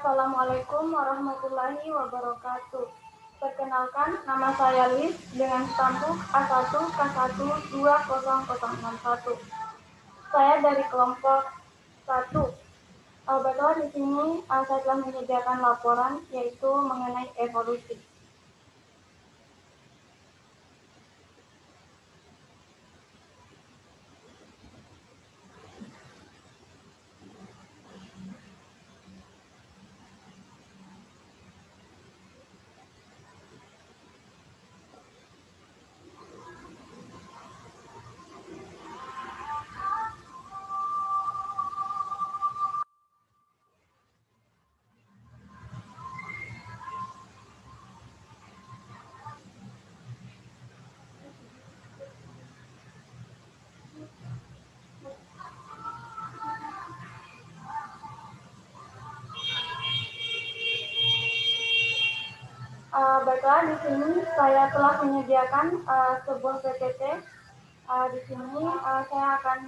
Assalamualaikum warahmatullahi wabarakatuh. Perkenalkan, nama saya Liz dengan stampuk A1K1200061. Saya dari kelompok 1. Baiklah, di sini saya telah menyediakan laporan yaitu mengenai evolusi. Baiklah, di sini saya telah menyediakan sebuah PPT. Di sini saya akan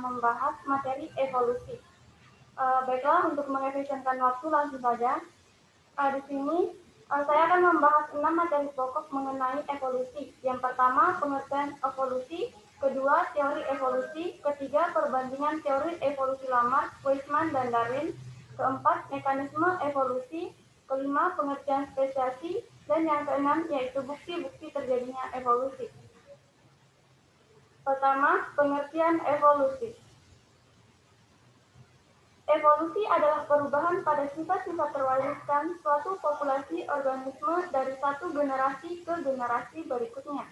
membahas materi evolusi. Baiklah, untuk mengefisienkan waktu langsung saja. Di sini saya akan membahas 6 materi pokok mengenai evolusi. Yang pertama, pengertian evolusi. Kedua, teori evolusi. Ketiga, perbandingan teori evolusi Lamarck, Weismann, dan Darwin. Keempat, mekanisme evolusi. Kelima, pengertian spesiasi. Dan yang keenam, yaitu bukti-bukti terjadinya evolusi. Pertama, pengertian evolusi. Evolusi adalah perubahan pada sifat-sifat terwariskan suatu populasi organisme dari satu generasi ke generasi berikutnya.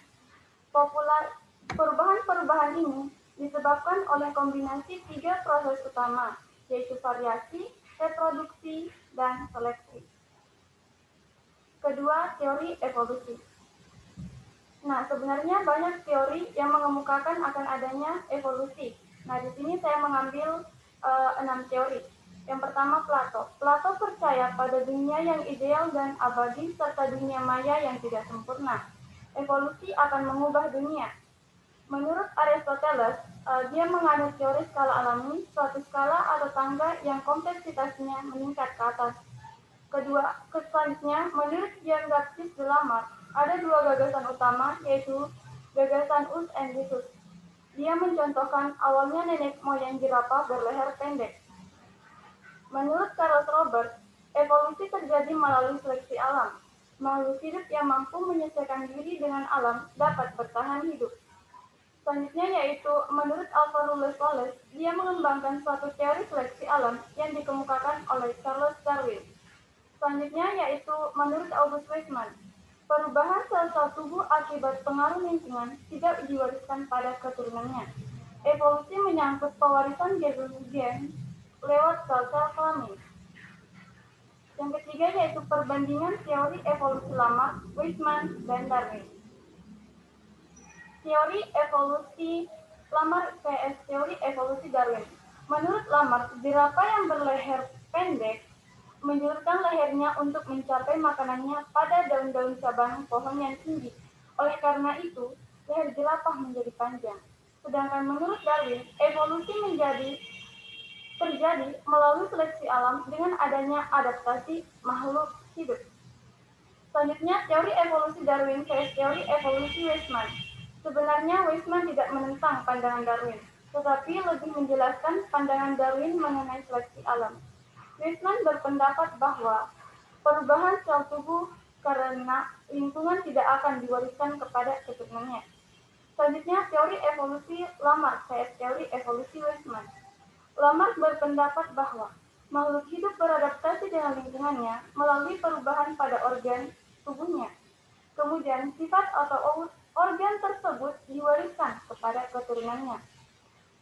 Perubahan-perubahan ini disebabkan oleh kombinasi 3 proses utama, yaitu variasi, reproduksi, dan seleksi. Kedua, teori evolusi. Nah, sebenarnya banyak teori yang mengemukakan akan adanya evolusi. Nah, di sini saya mengambil 6 teori. Yang pertama, Plato. Plato percaya pada dunia yang ideal dan abadi serta dunia maya yang tidak sempurna. Evolusi akan mengubah dunia. Menurut Aristoteles, dia menganut teori skala alami, suatu skala atau tangga yang kompleksitasnya meningkat ke atas. Kedua, selanjutnya, menurut Jean-Baptiste de Lamarck, ada 2 gagasan utama, yaitu gagasan us and visus. Dia mencontohkan awalnya nenek moyang jerapah berleher pendek. Menurut Carlos Robert, evolusi terjadi melalui seleksi alam. Makhluk hidup yang mampu menyesuaikan diri dengan alam dapat bertahan hidup. Selanjutnya yaitu menurut Alvaro Wallace, dia mengembangkan suatu teori seleksi alam yang dikemukakan oleh Charles Darwin. Selanjutnya yaitu menurut August Weismann, perubahan sel-sel tubuh akibat pengaruh lingkungan tidak diwariskan pada keturunannya. Evolusi menyangkut pewarisan gen lewat sel-sel kelamin. Yang ketiga yaitu perbandingan teori evolusi Lamarck, Weismann, dan Darwin. Teori evolusi Lamarck vs teori evolusi Darwin. Menurut Lamarck, jerapah yang berleher pendek menjulurkan lehernya untuk mencapai makanannya pada daun-daun cabang pohon yang tinggi. Oleh karena itu, leher jerapah menjadi panjang. Sedangkan menurut Darwin, evolusi terjadi melalui seleksi alam dengan adanya adaptasi makhluk hidup. Selanjutnya, teori evolusi Darwin vs teori evolusi Weismann. Sebenarnya Weismann tidak menentang pandangan Darwin, tetapi lebih menjelaskan pandangan Darwin mengenai seleksi alam. Weismann berpendapat bahwa perubahan sel tubuh karena lingkungan tidak akan diwariskan kepada keturunannya. Selanjutnya, teori evolusi Lamarck vs teori evolusi Weismann. Lamarck berpendapat bahwa makhluk hidup beradaptasi dengan lingkungannya melalui perubahan pada organ tubuhnya. Kemudian, sifat atau organ tersebut diwariskan kepada keturunannya.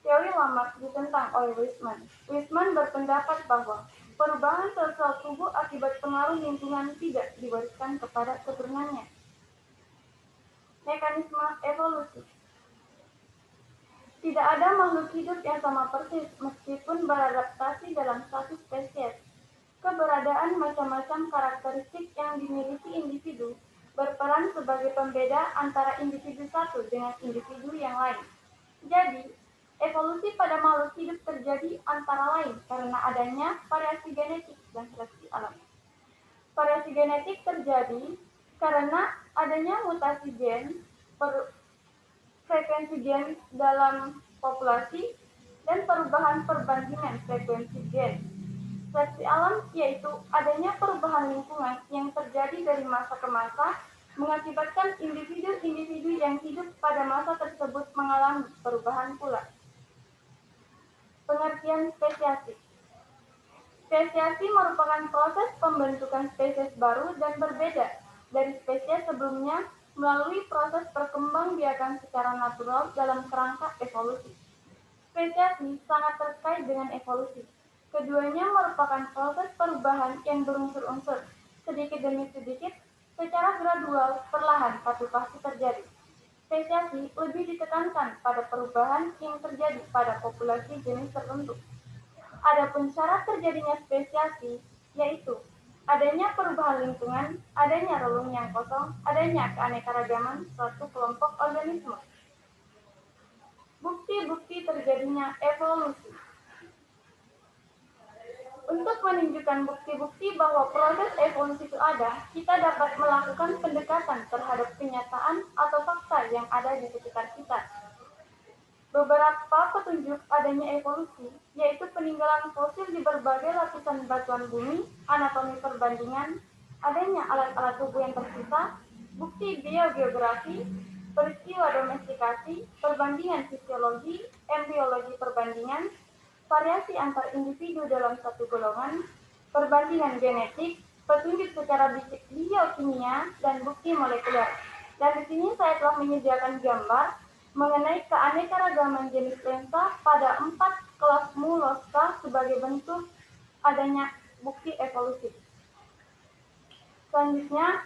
Teori Lamarck ditentang oleh Weismann. Weismann berpendapat bahwa perubahan sel-sel tubuh akibat pengaruh lingkungan tidak diwariskan kepada keturunannya. Mekanisme evolusi. Tidak ada makhluk hidup yang sama persis meskipun beradaptasi dalam satu spesies. Keberadaan macam-macam karakteristik yang dimiliki individu berperan sebagai pembeda antara individu satu dengan individu yang lain. Jadi, Evolusi pada makhluk hidup terjadi antara lain karena adanya variasi genetik dan seleksi alam. Variasi genetik terjadi karena adanya mutasi gen, frekuensi gen dalam populasi, dan perubahan perbandingan frekuensi gen. Seleksi alam yaitu adanya perubahan lingkungan yang terjadi dari masa ke masa mengakibatkan individu-individu yang hidup pada masa tersebut mengalami perubahan pula. Pengertian spesiasi. Spesiasi merupakan proses pembentukan spesies baru dan berbeda dari spesies sebelumnya melalui proses perkembangbiakan secara natural dalam kerangka evolusi. Spesiasi sangat terkait dengan evolusi. Keduanya merupakan proses perubahan yang berunsur-unsur, sedikit demi sedikit, secara gradual, perlahan, tapi pasti terjadi. Spesiasi lebih ditekankan pada perubahan yang terjadi pada populasi jenis tertentu. Adapun syarat terjadinya spesiasi, yaitu adanya perubahan lingkungan, adanya relung yang kosong, adanya keanekaragaman suatu kelompok organisme. Bukti-bukti terjadinya evolusi. Untuk menunjukkan bukti-bukti bahwa proses evolusi itu ada, kita dapat melakukan pendekatan terhadap kenyataan atau fakta yang ada di sekitar kita. Beberapa petunjuk adanya evolusi, yaitu peninggalan fosil di berbagai lapisan batuan bumi, anatomi perbandingan, adanya alat-alat tubuh yang tersisa, bukti biogeografi, peristiwa domestikasi, perbandingan fisiologi, embriologi perbandingan, variasi antar individu dalam satu golongan, perbandingan genetik, petunjuk secara biokimia, dan bukti molekuler. Dan di sini saya telah menyediakan gambar mengenai keanekaragaman jenis lensa pada 4 kelas Mollusca sebagai bentuk adanya bukti evolusi. Selanjutnya,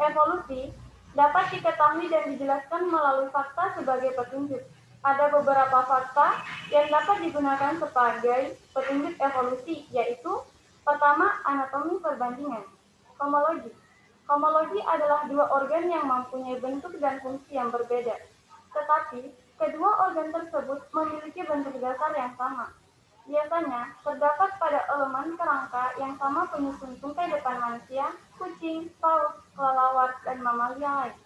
evolusi dapat diketahui dan dijelaskan melalui fakta sebagai petunjuk. Ada beberapa fakta yang dapat digunakan sebagai petunjuk evolusi, yaitu pertama, anatomi perbandingan. Homologi. Homologi adalah dua organ yang mempunyai bentuk dan fungsi yang berbeda, tetapi kedua organ tersebut memiliki bentuk dasar yang sama. Biasanya terdapat pada elemen kerangka yang sama penyusun tungkai depan manusia, kucing, paus, kelelawar, dan mamalia lain.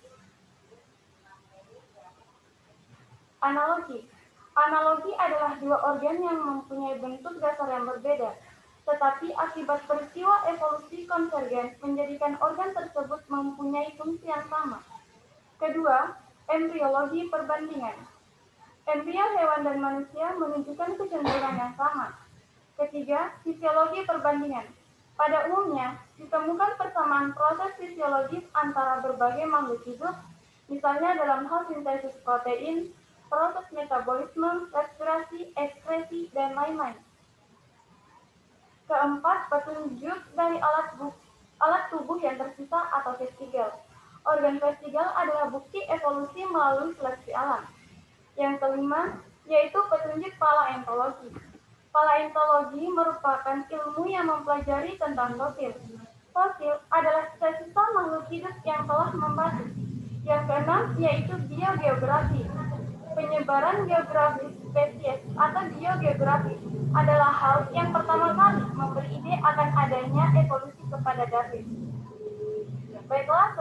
Analogi. Analogi adalah dua organ yang mempunyai bentuk dasar yang berbeda, tetapi akibat peristiwa evolusi konvergen menjadikan organ tersebut mempunyai fungsi yang sama. Kedua, embriologi perbandingan. Embrio hewan dan manusia menunjukkan kecenderungan yang sama. Ketiga, fisiologi perbandingan. Pada umumnya, ditemukan persamaan proses fisiologis antara berbagai makhluk hidup, misalnya dalam hal sintesis protein, proses metabolisme, respirasi, ekskresi, dan lain-lain. Keempat, petunjuk dari alat tubuh yang tersisa atau vestigal. Organ vestigal adalah bukti evolusi melalui seleksi alam. Yang kelima, yaitu petunjuk paleontologi. Paleontologi merupakan ilmu yang mempelajari tentang fosil. Fosil adalah sisa makhluk hidup yang telah membatu. Yang keenam, yaitu biogeografi. Penyebaran geografis spesies atau biogeografi adalah hal yang pertama kali memberi ide akan adanya evolusi kepada Darwin. Baiklah,